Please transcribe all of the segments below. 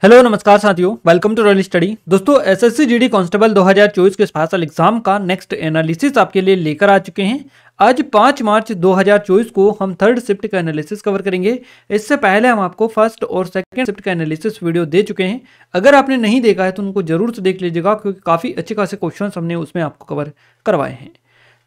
Hello नमस्कार साथियों, welcome to royal study. दोस्तों एसएससी जीडी कांस्टेबल 2024 के स्पेशल एग्जाम का नेक्स्ट एनालिसिस आपके लिए लेकर आ चुके हैं। आज 5 मार्च 2024 को हम थर्ड शिफ्ट का एनालिसिस कवर करेंगे। इससे पहले हम आपको फर्स्ट और सेकंड शिफ्ट का एनालिसिस वीडियो दे चुके हैं। अगर आपने नहीं देखा है तो उनको जरूर से देख लीजिएगा, क्योंकि काफ़ी अच्छे खासे क्वेश्चन हमने उसमें आपको कवर करवाए हैं।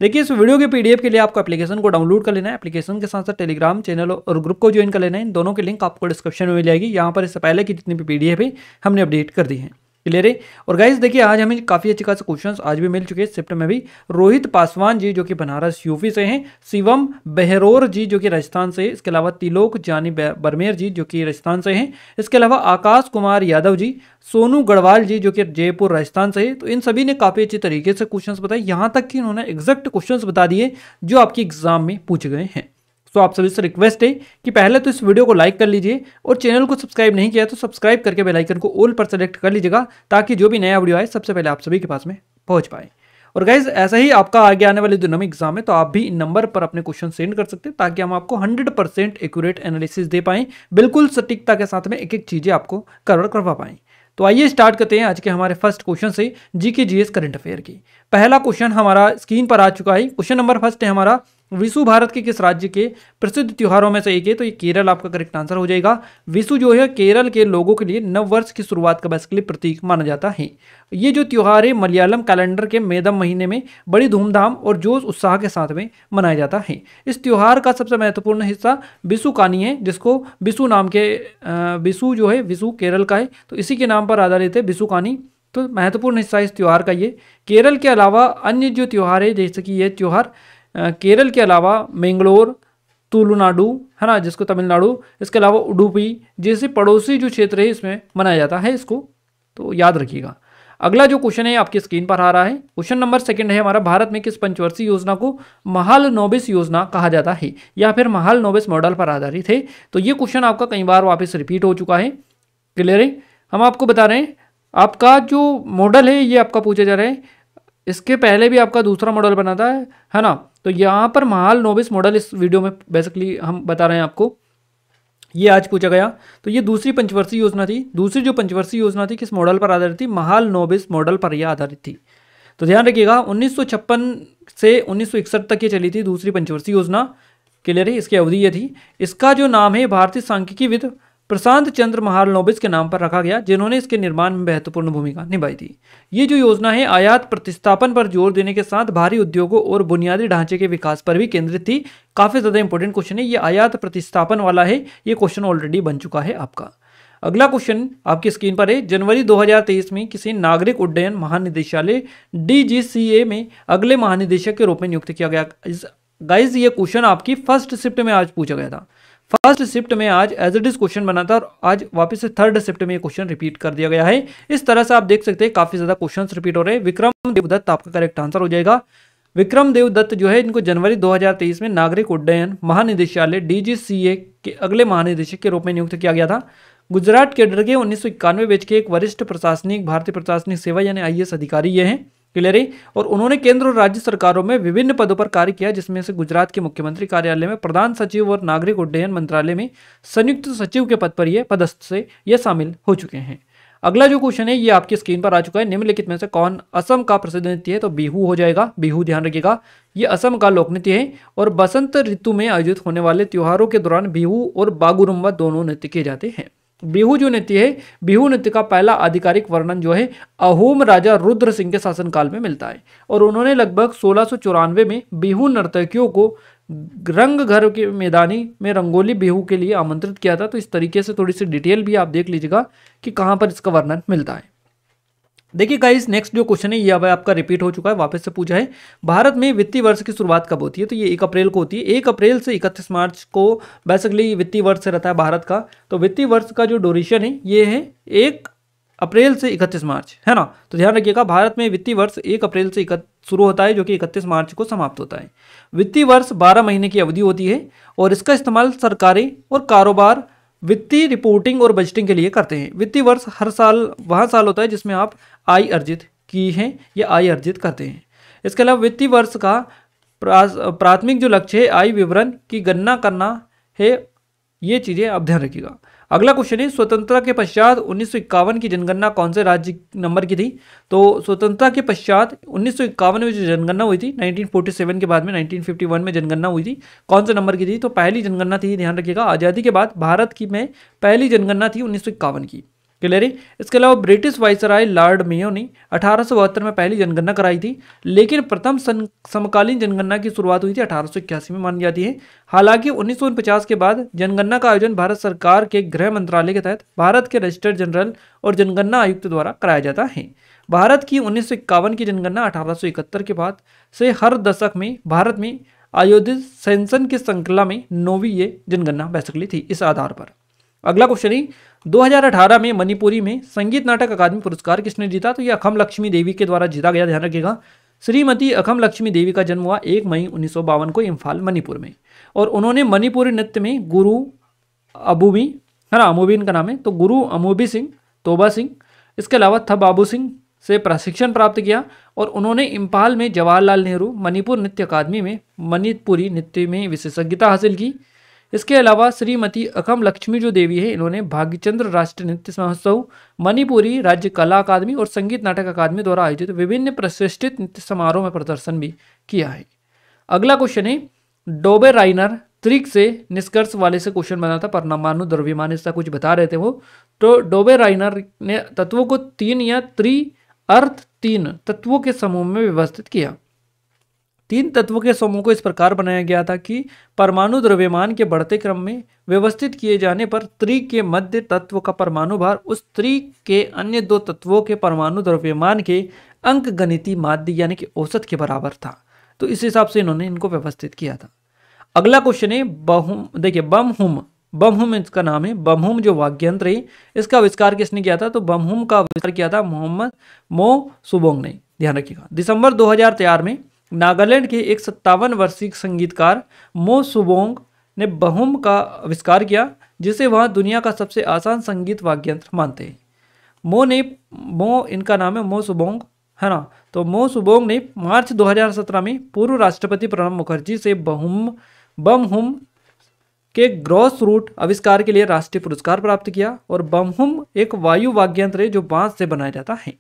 देखिए, इस वीडियो के पीडीएफ के लिए आपको एप्लीकेशन को डाउनलोड कर लेना है। एप्लीकेशन के साथ साथ टेलीग्राम चैनल और ग्रुप को ज्वाइन कर लेना है। इन दोनों के लिंक आपको डिस्क्रिप्शन में मिल जाएगी। यहाँ पर इससे पहले की जितनी भी पीडीएफ है हमने अपडेट कर दी है। क्लियर है। और गाइस देखिए, आज हमें काफ़ी अच्छे खासे क्वेश्चंस आज भी मिल चुके हैं शिफ्ट में भी। रोहित पासवान जी जो कि बनारस यूपी से हैं, शिवम बेहरोर जी जो कि राजस्थान से हैं, इसके अलावा तिलोक जानी बरमेर जी जो कि राजस्थान से हैं, इसके अलावा आकाश कुमार यादव जी, सोनू गढ़वाल जी जो कि जयपुर राजस्थान से है। तो इन सभी ने काफ़ी अच्छे तरीके से क्वेश्चंस बताए, यहाँ तक कि उन्होंने एग्जैक्ट क्वेश्चंस बता दिए जो आपके एग्जाम में पूछे गए हैं। तो आप सभी से रिक्वेस्ट है कि पहले तो इस वीडियो को लाइक कर लीजिए और चैनल को सब्सक्राइब नहीं किया तो सब्सक्राइब करके बेल आइकन को ऑल पर सेलेक्ट कर लीजिएगा, ताकि जो भी नया वीडियो आए सबसे पहले आप सभी के पास में पहुंच पाए। और गाइज ऐसा ही आपका आगे आने वाले दिनों में एग्जाम है, तो आप भी इन नंबर पर अपने क्वेश्चन सेंड कर सकते हैं, ताकि हम आपको 100% एक्यूरेट एनालिसिस दे पाएं, बिल्कुल सटीकता के साथ में एक एक चीजें आपको कवर करवा पाएं। तो आइए स्टार्ट करते हैं आज के हमारे फर्स्ट क्वेश्चन से, जीके जीएस करंट अफेयर की। पहला क्वेश्चन हमारा स्क्रीन पर आ चुका है। क्वेश्चन नंबर फर्स्ट है हमारा, विशु भारत के किस राज्य के प्रसिद्ध त्योहारों में से एक है? तो ये केरल आपका करेक्ट आंसर हो जाएगा। विशु जो है केरल के लोगों के लिए नव वर्ष की शुरुआत का बेसिकली प्रतीक माना जाता है। ये जो त्योहार है मलयालम कैलेंडर के मेदम महीने में बड़ी धूमधाम और जोश उत्साह के साथ में मनाया जाता है। इस त्योहार का सबसे महत्वपूर्ण हिस्सा विशुकानी है, जिसको विशु नाम के विशु जो है विशु केरल का है, तो इसी के नाम पर आधारित है विशुकानी। तो महत्वपूर्ण हिस्सा इस त्योहार का ये। केरल के अलावा अन्य जो त्योहार है, जैसे कि ये त्योहार केरल के अलावा मैंगलोर, तुलुनाडु है ना, जिसको तमिलनाडु, इसके अलावा उडुपी जैसे पड़ोसी जो क्षेत्र है इसमें मनाया जाता है इसको, तो याद रखिएगा। अगला जो क्वेश्चन है आपकी स्क्रीन पर आ रहा है। क्वेश्चन नंबर सेकंड है हमारा, भारत में किस पंचवर्षीय योजना को महालनोबिस योजना कहा जाता है या फिर महालनोबिस मॉडल पर आधारित है? तो ये क्वेश्चन आपका कई बार वापस रिपीट हो चुका है। क्लियर है। हम आपको बता रहे हैं आपका जो मॉडल है ये आपका पूछा जा रहा है, इसके पहले भी आपका दूसरा मॉडल बना था है ना। तो यहाँ पर महालनोबिस मॉडल इस वीडियो में बेसिकली हम बता रहे हैं आपको, ये आज पूछा गया। तो ये दूसरी पंचवर्षीय योजना थी। दूसरी जो पंचवर्षीय योजना थी किस मॉडल पर आधारित थी? महालनोबिस मॉडल पर यह आधारित थी। तो ध्यान रखिएगा, 1956 से 1961 तक ये चली थी दूसरी पंचवर्षीय योजना। क्लियर है। इसकी अवधि ये थी। इसका जो नाम है भारतीय सांख्यिकीविद प्रशांत चंद्र महालनोबिस के नाम पर रखा गया, जिन्होंने इसके निर्माण में महत्वपूर्ण भूमिका निभाई थी। ये जो योजना है आयात प्रतिस्थापन पर जोर देने के साथ भारी उद्योगों और बुनियादी ढांचे के विकास पर भी केंद्रित थी। काफी ज्यादा इंपॉर्टेंट क्वेश्चन है ये, आयात प्रतिस्थापन वाला है। ये क्वेश्चन ऑलरेडी बन चुका है आपका। अगला क्वेश्चन आपकी स्क्रीन पर है, जनवरी 2023 में किसी नागरिक उड्डयन महानिदेशालय DGCA में अगले महानिदेशक के रूप में नियुक्त किया गया। गाइज ये क्वेश्चन आपकी फर्स्ट शिफ्ट में आज पूछा गया था। फर्स्ट शिफ्ट में आज एज इट इज क्वेश्चन बना था और आज वापस से थर्ड शिफ्ट में ये क्वेश्चन रिपीट कर दिया गया है। इस तरह से आप देख सकते हैं काफी ज्यादा क्वेश्चंस रिपीट हो रहे हैं। विक्रम देवदत्त आपका करेक्ट आंसर हो जाएगा। विक्रम देवदत्त जो है इनको जनवरी 2023 में नागरिक उड्डयन महानिदेशालय DGCA के अगले महानिदेशक के रूप में नियुक्त किया गया था। गुजरात कैडर के 1991 बैच के एक वरिष्ठ प्रशासनिक भारतीय प्रशासनिक सेवा यानी IAS अधिकारी ये हैं। क्लियर है। और उन्होंने केंद्र और राज्य सरकारों में विभिन्न पदों पर कार्य किया, जिसमें से गुजरात के मुख्यमंत्री कार्यालय में प्रधान सचिव और नागरिक उड्डयन मंत्रालय में संयुक्त सचिव के पद पर ये पदस्थ से ये शामिल हो चुके हैं। अगला जो क्वेश्चन है ये आपकी स्क्रीन पर आ चुका है। निम्नलिखित में से कौन असम का प्रसिद्ध नृत्य है? तो बिहू हो जाएगा। बिहू ध्यान रखिएगा, ये असम का लोक नृत्य है और बसंत ऋतु में आयोजित होने वाले त्योहारों के दौरान बिहू और बागुरुम्बा दोनों नृत्य किए जाते हैं। बिहू जो नृत्य है, बिहू नृत्य का पहला आधिकारिक वर्णन जो है अहोम राजा रुद्र सिंह के शासनकाल में मिलता है और उन्होंने लगभग 1694 में बिहू नर्तकियों को रंग घर के मैदानी में रंगोली बिहू के लिए आमंत्रित किया था। तो इस तरीके से थोड़ी सी डिटेल भी आप देख लीजिएगा कि कहाँ पर इसका वर्णन मिलता है। देखिए गाइस, नेक्स्ट जो क्वेश्चन है ये अब आपका रिपीट हो चुका है, वापस से पूछा है। भारत में वित्तीय वर्ष की शुरुआत कब होती है? तो ये 1 अप्रैल को होती है। 1 अप्रैल से 31 मार्च को बेसिकली वित्तीय वर्ष से रहता है भारत का। तो वित्तीय वर्ष का जो ड्यूरेशन है ये है 1 अप्रैल से 31 मार्च, है ना। तो ध्यान रखिएगा, भारत में वित्तीय वर्ष 1 अप्रैल से शुरू होता है, जो कि 31 मार्च को समाप्त होता है। वित्तीय वर्ष 12 महीने की अवधि होती है और इसका इस्तेमाल सरकारी और कारोबार वित्तीय रिपोर्टिंग और बजटिंग के लिए करते हैं। वित्तीय वर्ष हर साल वह साल होता है जिसमें आप आय अर्जित की है या आय अर्जित करते हैं। इसके अलावा वित्तीय वर्ष का प्राथमिक जो लक्ष्य है आय विवरण की गणना करना है। ये चीज़ें आप ध्यान रखिएगा। अगला क्वेश्चन है स्वतंत्रता के पश्चात 1951 की जनगणना कौन से राज्य नंबर की थी? तो स्वतंत्रता के पश्चात 1951 में जो जनगणना हुई थी 1947 के बाद में 1951 में जनगणना हुई थी, कौन से नंबर की थी? तो पहली जनगणना थी, ध्यान रखिएगा। आज़ादी के बाद भारत की में पहली जनगणना थी 1951 की। क्लियर है। इसके अलावा ब्रिटिश वाइसराय लॉर्ड मेयो ने 1872 में पहली जनगणना कराई थी, लेकिन प्रथम समकालीन जनगणना की शुरुआत हुई थी 1881 में मानी जाती है। हालांकि 1949 के बाद जनगणना का आयोजन भारत सरकार के गृह मंत्रालय के तहत भारत के रजिस्ट्रार जनरल और जनगणना आयुक्त द्वारा कराया जाता है। भारत की 1951 की जनगणना 1871 के बाद से हर दशक में भारत में आयोजित सेंसन की श्रृंखला में 9वीं ये जनगणना बेसिकली थी इस आधार पर। अगला क्वेश्चन है 2018 में मणिपुरी में संगीत नाटक अकादमी पुरस्कार किसने जीता? तो यह अखम लक्ष्मी देवी के द्वारा जीता गया, ध्यान रखिएगा। श्रीमती अखम लक्ष्मी देवी का जन्म हुआ 1 मई 1952 को इम्फाल मणिपुर में, और उन्होंने मणिपुरी नृत्य में गुरु अबूबी, है ना, अमूबी इनका नाम है, तो गुरु अमूबी सिंह तोबा सिंह, इसके अलावा थ बाबू सिंह से प्रशिक्षण प्राप्त किया, और उन्होंने इम्फाल में जवाहरलाल नेहरू मणिपुर नृत्य अकादमी में मणिपुरी नृत्य में विशेषज्ञता हासिल की। इसके अलावा श्रीमती अखम लक्ष्मी जो देवी है, इन्होंने भाग्यचंद्र राष्ट्रीय नृत्य महोत्सव, मणिपुरी राज्य कला अकादमी और संगीत नाटक अकादमी द्वारा आयोजित विभिन्न प्रतिष्ठित नृत्य समारोह में प्रदर्शन भी किया है। अगला क्वेश्चन है डोबे राइनर त्रिक से निष्कर्ष वाले से क्वेश्चन बना था, परमाणु द्रव्यमान इसका कुछ बता रहे थे वो। तो डोबे राइनर ने तत्वों को 3 या अर्थ 3 तत्वों के समूह में व्यवस्थित किया। 3 तत्वों के समूह को इस प्रकार बनाया गया था कि परमाणु द्रव्यमान के बढ़ते क्रम में व्यवस्थित किए जाने पर त्रिक के मध्य तत्व का परमाणु भार उस त्रिक के अन्य 2 तत्वों के परमाणु द्रव्यमान के अंकगणितीय माध्य यानी कि औसत के बराबर था। तो इस हिसाब से इन्होंने इनको व्यवस्थित किया था। अगला क्वेश्चन है बहुम, देखिए बमहुम इसका नाम है। बमहुम जो वाद्ययंत्र है इसका आविष्कार किसने किया था? तो बमहुम का आविष्कार किया था मोहम्मद मो सुबोंग ने, ध्यान रखिएगा। दिसंबर 2004 में नागालैंड के एक 57 वर्षीय संगीतकार मो सुबोंग ने बमहुम का आविष्कार किया, जिसे वह दुनिया का सबसे आसान संगीत वाद्ययंत्र मानते हैं। मो इनका नाम है मो सुबोंग, है ना। तो मो सुबोंग ने मार्च 2017 में पूर्व राष्ट्रपति प्रणब मुखर्जी से बमहुम के ग्रॉस रूट आविष्कार के लिए राष्ट्रीय पुरस्कार प्राप्त किया, और बमहुम एक वायु वाद्ययंत्र है जो बांस से बनाया जाता है।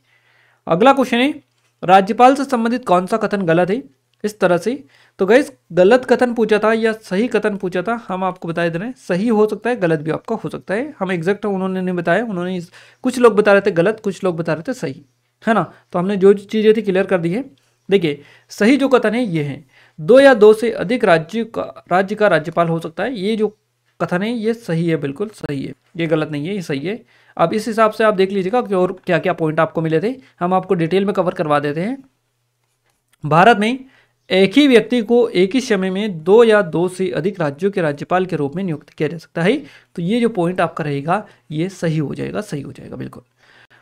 अगला क्वेश्चन है राज्यपाल से संबंधित कौन सा कथन गलत है? इस तरह से तो गाइस गलत कथन पूछा था या सही कथन पूछा था, हम आपको बता दे रहे हैं। सही हो सकता है, गलत भी आपका हो सकता है। हम एग्जैक्ट उन्होंने नहीं बताया, उन्होंने कुछ लोग बता रहे थे गलत, कुछ लोग बता रहे थे सही, है ना। तो हमने जो चीज़ें थी क्लियर कर दी है। देखिए सही जो कथन है ये है 2 या 2 से अधिक राज्य का राज्यपाल हो सकता है। ये जो कथन है ये सही है, बिल्कुल सही है, ये गलत नहीं है, ये सही है। अब इस हिसाब से आप देख लीजिएगा कि और क्या क्या पॉइंट आपको मिले थे, हम आपको डिटेल में कवर करवा देते हैं। भारत में एक ही व्यक्ति को एक ही समय में 2 या 2 से अधिक राज्यों के राज्यपाल के रूप में नियुक्त किया जा सकता है। तो ये जो पॉइंट आपका रहेगा ये सही हो जाएगा, सही हो जाएगा बिल्कुल।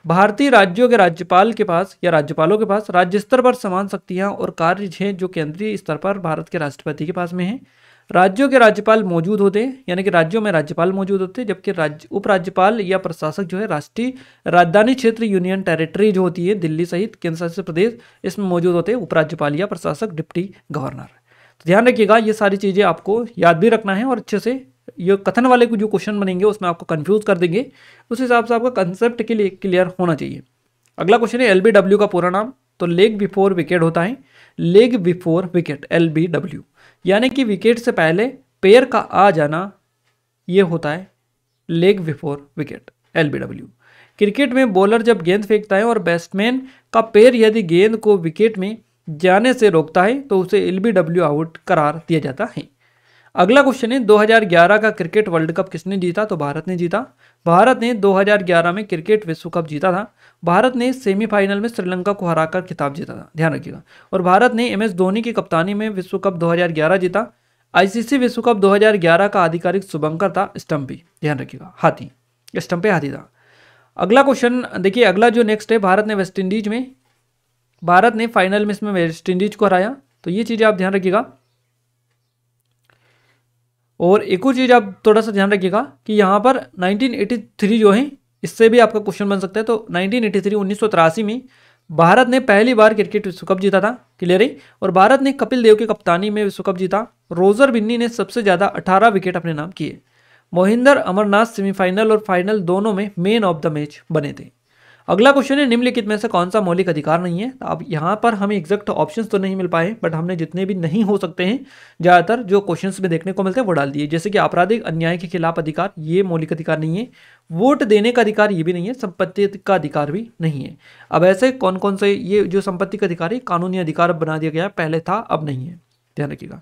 भारतीय राज्यों के राज्यपाल के पास या राज्यपालों के पास राज्य स्तर पर समान शक्तियां और कार्य हैं जो केंद्रीय स्तर पर भारत के राष्ट्रपति के पास में है। राज्यों के राज्यपाल मौजूद होते हैं, यानी कि राज्यों में राज्यपाल मौजूद होते हैं, जबकि राज्य उपराज्यपाल या प्रशासक जो है राष्ट्रीय राजधानी क्षेत्र यूनियन टेरिटरी जो होती है दिल्ली सहित केंद्र शासित प्रदेश, इसमें मौजूद होते हैं उपराज्यपाल या प्रशासक डिप्टी गवर्नर। तो ध्यान रखिएगा ये सारी चीज़ें आपको याद भी रखना है, और अच्छे से ये कथन वाले जो क्वेश्चन बनेंगे उसमें आपको कंफ्यूज कर देंगे, उस हिसाब से आपका कंसेप्ट के लिए क्लियर होना चाहिए। अगला क्वेश्चन है LBW का पूरा नाम? तो लेग बिफोर विकेट होता है, लेग बिफोर विकेट LBW, यानी कि विकेट से पहले पैर का आ जाना ये होता है leg before wicket LBW। Cricket में बॉलर जब गेंद फेंकता है और बैट्समैन का पैर यदि गेंद को विकेट में जाने से रोकता है तो उसे LBW आउट करार दिया जाता है। अगला क्वेश्चन है 2011 का क्रिकेट वर्ल्ड कप किसने जीता? तो भारत ने जीता। भारत ने 2011 में क्रिकेट विश्व कप जीता था। भारत ने सेमीफाइनल में श्रीलंका को हराकर खिताब जीता था, ध्यान रखिएगा। और भारत ने MS धोनी की कप्तानी में विश्व कप 2011 जीता। ICC विश्व कप 2011 का आधिकारिक शुभंकर था स्टम्पी, ध्यान रखिएगा, हाथी, स्टम्पे हाथी था। अगला क्वेश्चन देखिए, अगला जो नेक्स्ट है, भारत ने वेस्ट इंडीज में, भारत ने फाइनल में इसमें वेस्ट इंडीज को हराया। तो ये चीज़ें आप ध्यान रखिएगा। और एक और चीज़ आप थोड़ा सा ध्यान रखिएगा कि यहाँ पर 1983 जो है इससे भी आपका क्वेश्चन बन सकता है। तो 1983 में भारत ने पहली बार क्रिकेट विश्व कप जीता था, क्लियर है। और भारत ने कपिल देव की कप्तानी में विश्व कप जीता। रोजर बिन्नी ने सबसे ज़्यादा 18 विकेट अपने नाम किए। मोहिंदर अमरनाथ सेमीफाइनल और फाइनल दोनों में मैन ऑफ द मैच बने थे। अगला क्वेश्चन है, निम्नलिखित में से कौन सा मौलिक अधिकार नहीं है। अब यहाँ पर हमें एग्जैक्ट ऑप्शंस तो नहीं मिल पाए, बट हमने जितने भी नहीं हो सकते हैं ज़्यादातर जो क्वेश्चंस में देखने को मिलते हैं वो डाल दिए। जैसे कि आपराधिक अन्याय के खिलाफ अधिकार, ये मौलिक अधिकार नहीं है। वोट देने का अधिकार, ये भी नहीं है। संपत्ति का अधिकार भी नहीं है। अब ऐसे कौन कौन से, ये जो संपत्ति का अधिकार है कानूनी अधिकार बना दिया गया, पहले था अब नहीं है, ध्यान रखिएगा।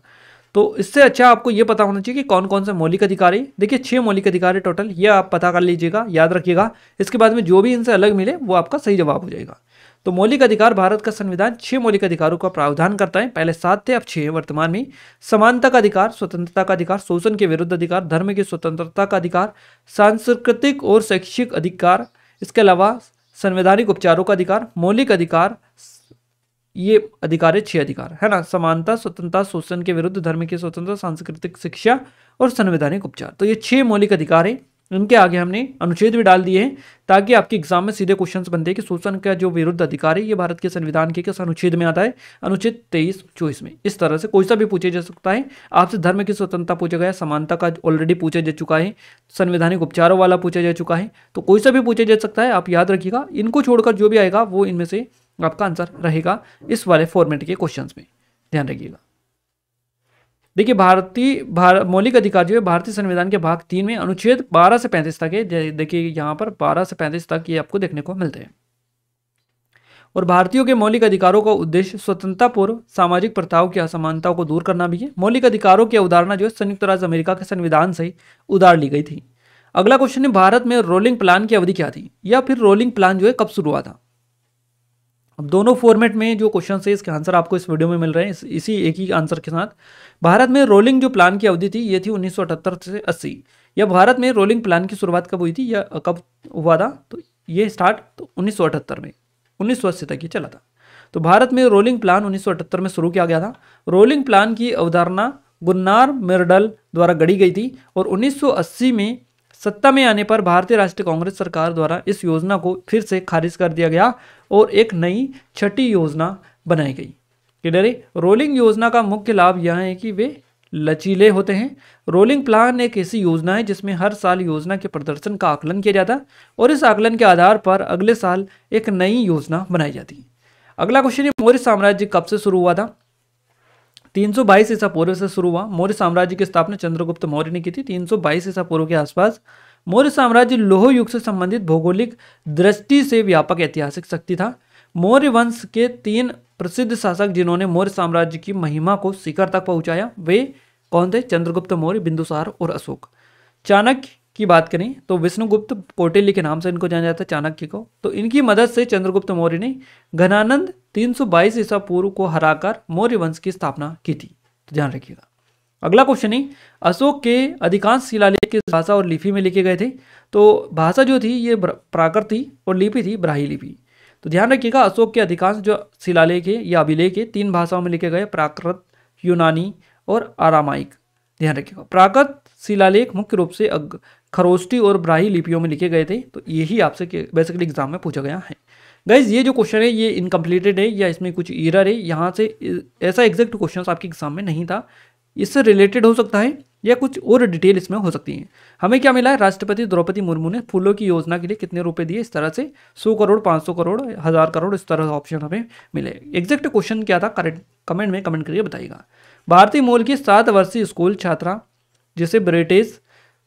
तो इससे अच्छा आपको ये पता होना चाहिए कि कौन कौन से मौलिक अधिकार है। देखिए 6 मौलिक अधिकार है टोटल, ये आप पता कर लीजिएगा, याद रखिएगा। इसके बाद में जो भी इनसे अलग मिले वो आपका सही जवाब हो जाएगा। तो मौलिक अधिकार, भारत का संविधान 6 मौलिक अधिकारों का प्रावधान करता है। पहले 7 थे, अब 6 है वर्तमान में। समानता का अधिकार, स्वतंत्रता का अधिकार, शोषण के विरुद्ध अधिकार, धर्म की स्वतंत्रता का अधिकार, सांस्कृतिक और शैक्षिक अधिकार, इसके अलावा संवैधानिक उपचारों का अधिकार, मौलिक अधिकार, ये अधिकार है 6 अधिकार, है ना। समानता, स्वतंत्रता, शोषण के विरुद्ध, धर्म की स्वतंत्रता, सांस्कृतिक शिक्षा और संवैधानिक उपचार। तो ये 6 मौलिक अधिकार हैं। इनके आगे हमने अनुच्छेद भी डाल दिए हैं ताकि आपके एग्जाम में सीधे क्वेश्चंस बनते हैं कि शोषण का जो विरुद्ध अधिकार है ये भारत के संविधान के किस अनुच्छेद में आता है, अनुच्छेद 23-24 में। इस तरह से कोई सा भी पूछे जा सकता है। आपसे धर्म की स्वतंत्रता पूछा गया, समानता का ऑलरेडी पूछा जा चुका है, संवैधानिक उपचारों वाला पूछा जा चुका है, तो कोई सा भी पूछा जा सकता है। आप याद रखिएगा, इनको छोड़कर जो भी आएगा वो इनमें से आपका आंसर रहेगा इस वाले फॉर्मेट के क्वेश्चंस में, ध्यान रखिएगा। देखिए मौलिक अधिकार जो है भारतीय संविधान के भाग 3 में अनुच्छेद 12 से 35 तक है। देखिए यहाँ पर 12 से 35 तक ये आपको देखने को मिलते हैं। और भारतीयों के मौलिक अधिकारों का उद्देश्य स्वतंत्रता पूर्व सामाजिक प्रथाओं की असमानताओं को दूर करना भी है। मौलिक अधिकारों की अवधारणा जो है संयुक्त राज्य अमेरिका के संविधान से उधार ली गई थी। अगला क्वेश्चन है, भारत में रोलिंग प्लान की अवधि क्या थी, या फिर रोलिंग प्लान जो है कब शुरू हुआ था। अब दोनों फॉर्मेट में जो क्वेश्चन है इसके आंसर आपको इस वीडियो में मिल रहे हैं, इसी एक ही आंसर के साथ। भारत में रोलिंग जो प्लान की अवधि थी ये थी 1978 से 80। या भारत में रोलिंग प्लान की शुरुआत कब हुई थी या कब हुआ था, तो ये स्टार्ट तो 1978 में, 1980 तक ये चला था। तो भारत में रोलिंग प्लान 1978 में शुरू किया गया था। रोलिंग प्लान की अवधारणा गुन्नार मिर्डल द्वारा गढ़ी गई थी और 1980 में सत्ता में आने पर भारतीय राष्ट्रीय कांग्रेस सरकार द्वारा इस योजना को फिर से खारिज कर दिया गया और एक नई छठी योजना बनाई गई। क्लियर है। रोलिंग योजना का मुख्य लाभ यह है कि वे लचीले होते हैं। रोलिंग प्लान एक ऐसी योजना है जिसमें हर साल योजना के प्रदर्शन का आकलन किया जाता है और इस आकलन के आधार पर अगले साल एक नई योजना बनाई जाती है। अगला क्वेश्चन है, मौर्य साम्राज्य कब से शुरू हुआ था। 322 ईसा पूर्व से शुरू हुआ। मौर्य साम्राज्य की स्थापना चंद्रगुप्त मौर्य ने की थी 322 ईसा पूर्व के आसपास। मौर्य साम्राज्य लौह युग से संबंधित भौगोलिक दृष्टि से व्यापक ऐतिहासिक शक्ति था। मौर्य वंश के 3 प्रसिद्ध शासक जिन्होंने मौर्य साम्राज्य की महिमा को शिखर तक पहुंचाया वे कौन थे, चंद्रगुप्त मौर्य, बिंदुसार और अशोक। चाणक्य की बात करें तो विष्णुगुप्त कौटिल्य के नाम से इनको जाना जाता है, चाणक्य को। तो इनकी मदद से चंद्रगुप्त मौर्य ने घनानंद 322 ईसा पूर्व को हराकर मौर्य वंश की स्थापना की थी, तो ध्यान रखिएगा। अगला क्वेश्चन है, अशोक के अधिकांश शिलालेख किस भाषा और लिपि में लिखे गए थे। तो भाषा जो थी ये प्राकृत थी और लिपि थी ब्राह्मी लिपि। तो ध्यान रखिएगा, अशोक के अधिकांश जो शिलालेख है या अभिलेख है 3 भाषाओं में लिखे गए, प्राकृत, यूनानी और आरामाइक। ध्यान रखिएगा, प्राकृत शिलालेख मुख्य रूप से खरोष्टी और ब्राह्मी लिपियों में लिखे गए थे। तो यही आपसे बेसिकली एग्जाम में पूछा गया है। गाइज ये जो क्वेश्चन है ये इनकम्प्लीटेड है या इसमें कुछ एरर है, यहाँ से ऐसा एग्जैक्ट क्वेश्चन आपके एग्जाम में नहीं था। इससे रिलेटेड हो सकता है या कुछ और डिटेल इसमें हो सकती है। हमें क्या मिला है, राष्ट्रपति द्रौपदी मुर्मू ने फूलों की योजना के लिए कितने रुपए दिए, इस तरह से 100 करोड़, 500 करोड़, 1000 करोड़, इस तरह ऑप्शन हमें मिले। एग्जैक्ट क्वेश्चन क्या था कमेंट में कमेंट करके बताइएगा। भारतीय मूल की 7 वर्षीय स्कूल छात्रा जिसे ब्रिटिश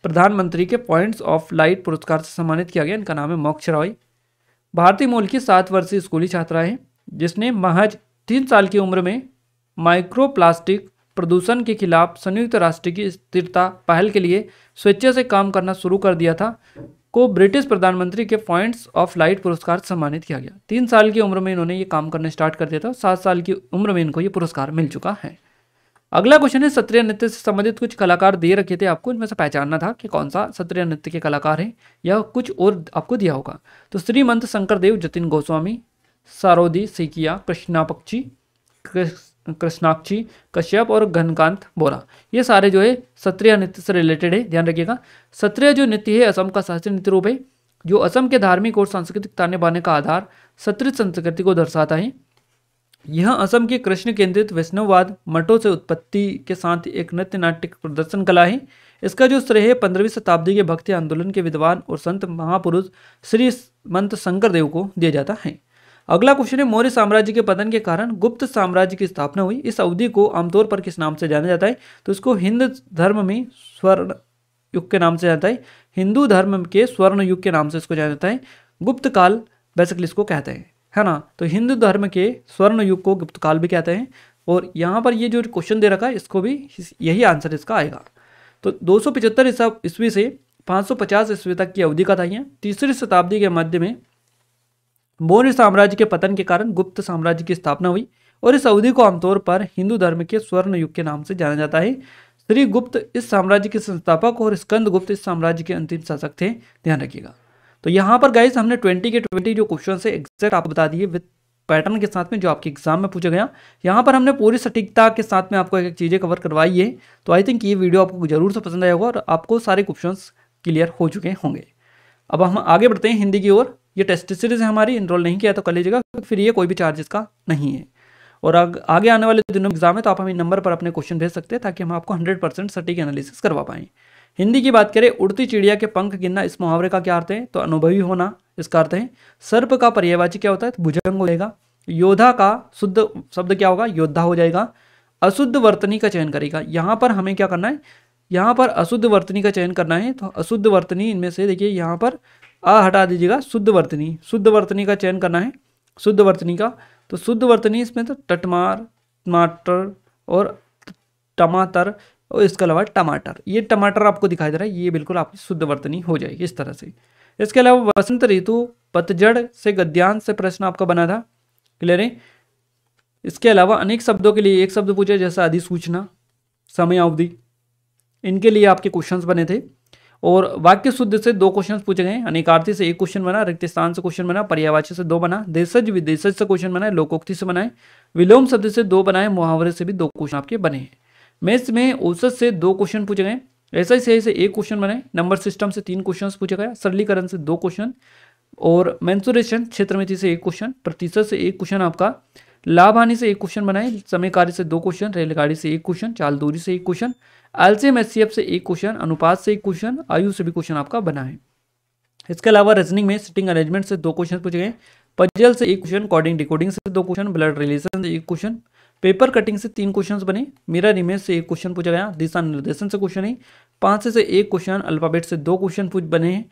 प्रधानमंत्री के पॉइंट्स ऑफ लाइट पुरस्कार से सम्मानित किया गया, इनका नाम है मोक्ष रॉय। भारतीय मूल की 7 वर्षीय स्कूली छात्रा है जिसने महज 3 साल की उम्र में माइक्रोप्लास्टिक प्रदूषण के खिलाफ संयुक्त राष्ट्र की स्थिरता पहल के लिए स्वेच्छा से काम करना शुरू कर दिया था, को ब्रिटिश प्रधानमंत्री के पॉइंट्स ऑफ लाइट पुरस्कार से सम्मानित किया गया। 3 साल की उम्र में इन्होंने ये काम करना स्टार्ट कर दिया था, 7 साल की उम्र में इनको ये पुरस्कार मिल चुका है। अगला क्वेश्चन है, सत्रिय नृत्य से संबंधित कुछ कलाकार दे रखे थे आपको, इनमें से पहचानना था कि कौन सा सत्रिय नृत्य के कलाकार हैं या कुछ और आपको दिया होगा। तो श्रीमंत शंकरदेव, जतिन गोस्वामी, सारोदी सीकिया, कृष्णाक्षी कश्यप और घनकांत बोरा, ये सारे जो है सत्रिय नृत्य से रिलेटेड है, ध्यान रखिएगा। सत्रिय जो नृत्य है असम का शास्त्रीय नृत्य रूप है जो असम के धार्मिक और सांस्कृतिक ताने बाने का आधार सत्रिय संस्कृति को दर्शाता है। यह असम के कृष्ण केंद्रित वैष्णववाद मठों से उत्पत्ति के साथ एक नृत्य नाट्य प्रदर्शन कला है। इसका जो श्रेय 15वीं शताब्दी के भक्ति आंदोलन के विद्वान और संत महापुरुष श्री मंत शंकर देव को दिया जाता है। अगला क्वेश्चन है, मौर्य साम्राज्य के पतन के कारण गुप्त साम्राज्य की स्थापना हुई। इस अवधि को आमतौर पर किस नाम से जाना जाता है? तो इसको हिंदू धर्म में स्वर्ण युग के नाम से जाता है। हिंदू धर्म के स्वर्ण युग के नाम से इसको जाना जाता है। गुप्त काल बेसिकली इसको कहते हैं, है ना। तो हिंदू धर्म के स्वर्ण युग को गुप्त काल भी कहते हैं। और यहाँ पर ये जो क्वेश्चन दे रखा है इसको भी यही आंसर इसका आएगा। तो 275 ईस्वी से 550 ईस्वी तक की अवधि का था यह। तीसरी शताब्दी के मध्य में मौर्य साम्राज्य के पतन के कारण गुप्त साम्राज्य की स्थापना हुई और इस अवधि को आमतौर पर हिंदू धर्म के स्वर्ण युग के नाम से जाना जाता है। श्री गुप्त इस साम्राज्य के संस्थापक और स्कंद गुप्त इस साम्राज्य के अंतिम शासक थे, ध्यान रखिएगा। तो यहाँ पर गाइस हमने 20 के 20 जो क्वेश्चन है एग्जैक्ट आपको बता दिए विद पैटर्न के साथ में जो आपके एग्जाम में पूछा गया। यहाँ पर हमने पूरी सटीकता के साथ में आपको एक चीज़ें कवर करवाई है। तो आई थिंक ये वीडियो आपको जरूर से पसंद आया होगा और आपको सारे क्वेश्चन क्लियर हो चुके होंगे। अब हम आगे बढ़ते हैं हिंदी की ओर। ये टेस्ट सीरीज है हमारी, इनरोल नहीं किया तो कर लीजिएगा, फिर ये कोई भी चार्जेस का नहीं है। और आगे आने वाले दिनों में एग्जाम है तो आप हमें नंबर पर अपने क्वेश्चन भेज सकते हैं ताकि हम आपको 100% सटीक एनालिसिस करवा पाएँ। हिंदी की बात करें, उड़ती चिड़िया के पंख गिनना, इस मुहावरे का क्या अर्थ है? तो अनुभवी होना इसका अर्थ है। सर्प का पर्यायवाची क्या होता है? तो भुजंग हो जाएगा। योद्धा का शुद्ध शब्द क्या होगा? योद्धा हो जाएगा। अशुद्ध वर्तनी का चयन करेगा, यहाँ पर हमें क्या करना है? यहाँ पर अशुद्ध वर्तनी का चयन करना है। तो अशुद्ध वर्तनी इनमें से देखिए यहाँ पर आ हटा दीजिएगा, शुद्ध वर्तनी, शुद्ध वर्तनी का चयन करना है। शुद्ध वर्तनी का, तो शुद्ध वर्तनी इसमें तो टटमार, टमाटर और टमाटर और इसके अलावा टमाटर, ये टमाटर आपको दिखाई दे रहा है, ये बिल्कुल आपकी शुद्ध वर्तनी हो जाएगी इस तरह से। इसके अलावा वसंत ऋतु, पतझड़ से गद्यांश से प्रश्न आपका बना था, क्लियर है। इसके अलावा अनेक शब्दों के लिए एक शब्द पूछे, जैसा अधिसूचना, समय अवधि, इनके लिए आपके क्वेश्चंस बने थे। और वाक्य शुद्ध से 2 क्वेश्चन पूछे गए। अनेकार्थी से 1 क्वेश्चन बना, रिक्त स्थान से क्वेश्चन बना, पर्यायवाची से 2 बना, देशज विदेशज से क्वेश्चन बनाए, लोकोक्ति से बनाए, विलोम शब्द से 2 बनाए, मुहावरे से भी 2 क्वेश्चन आपके बने हैं। मैथ्स में औसत से 2 क्वेश्चन पूछे गए, ऐसा से 1 क्वेश्चन बने, नंबर सिस्टम से 3 क्वेश्चन पूछे गए, सरलीकरण से 2 क्वेश्चन, और मेंसुरेशन क्षेत्रमिति से 1 क्वेश्चन, प्रतिशत से 1 क्वेश्चन आपका, लाभ हानि से 1 क्वेश्चन बनाए, समय कार्य से 2 क्वेश्चन, रेलगाड़ी से 1 क्वेश्चन, चाल दूरी से 1 क्वेश्चन, एलसीएम एचसीएफ से 1 क्वेश्चन, अनुपात से 1 क्वेश्चन, आयु से भी क्वेश्चन आपका बना है। इसके अलावा रीजनिंग में सिटिंग अरेंजमेंट से 2 क्वेश्चन पूछे गए, पजल से 1 क्वेश्चन, कोडिंग डिकोडिंग से 2 क्वेश्चन, ब्लड रिलेशन से 1 क्वेश्चन, पेपर कटिंग से 3 क्वेश्चन बने, मिरर इमेज से 1 क्वेश्चन पूछा गया, दिशा निर्देशन से क्वेश्चन है, 5 से 1 क्वेश्चन, अल्फाबेट से 2 क्वेश्चन बने हैं,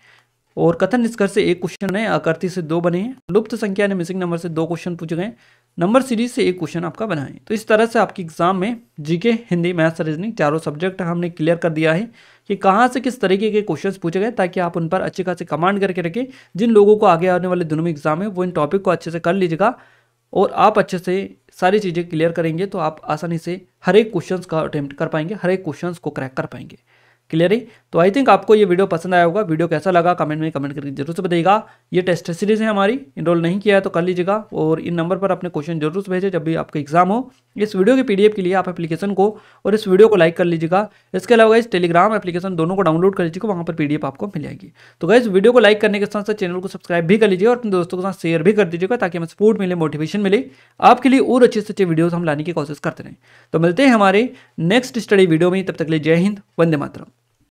और कथन निष्कर्ष से 1 क्वेश्चन बने, आकृति से 2 बने हैं, लुप्त संख्या ने मिसिंग नंबर से 2 क्वेश्चन पूछे गए, नंबर सीरीज से 1 क्वेश्चन आपका बना है। तो इस तरह से आपके एग्जाम में जीके, हिंदी, मैथ्स, रीजनिंग चारों सब्जेक्ट हमने क्लियर कर दिया है कि कहाँ से किस तरीके के क्वेश्चंस पूछे गए, ताकि आप उन पर अच्छे खासे कमांड करके रखें। जिन लोगों को आगे आने वाले दिनों में एग्जाम है वो इन टॉपिक को अच्छे से कर लीजिएगा और आप अच्छे से सारी चीज़ें क्लियर करेंगे तो आप आसानी से हर एक क्वेश्चन का अटेम्प्ट कर पाएंगे, हर एक क्वेश्चन को क्रैक कर पाएंगे। क्लियर है। तो आई थिंक आपको ये वीडियो पसंद आया होगा। वीडियो कैसा लगा कमेंट में कमेंट करके जरूर से बताइएगा। ये टेस्ट सीरीज है हमारी, इनरोल नहीं किया है तो कर लीजिएगा और इन नंबर पर अपने क्वेश्चन जरूर से भेजें जब भी आपका एग्जाम हो। इस वीडियो के पीडीएफ के लिए आप एप्लीकेशन को और इस वीडियो को लाइक कर लीजिएगा। इसके अलावा इस टेलीग्राम एप्लीकेशन दोनों को डाउनलोड कर लीजिएगा, वहाँ पर पीडीएफ आपको मिल जाएगी। तो गाइस वीडियो को लाइक करने के साथ साथ चैनल को सब्सक्राइब भी कर लीजिए और अपने दोस्तों के साथ शेयर भी कर दीजिएगा ताकि हमें सपोर्ट मिले, मोटिवेशन मिले, आपके लिए और अच्छे से अच्छे वीडियोस हम लाने की कोशिश करते रहें। तो मिलते हैं हमारे नेक्स्ट स्टडी वीडियो में, तब तक के लिए जय हिंद, वंदे मातरम।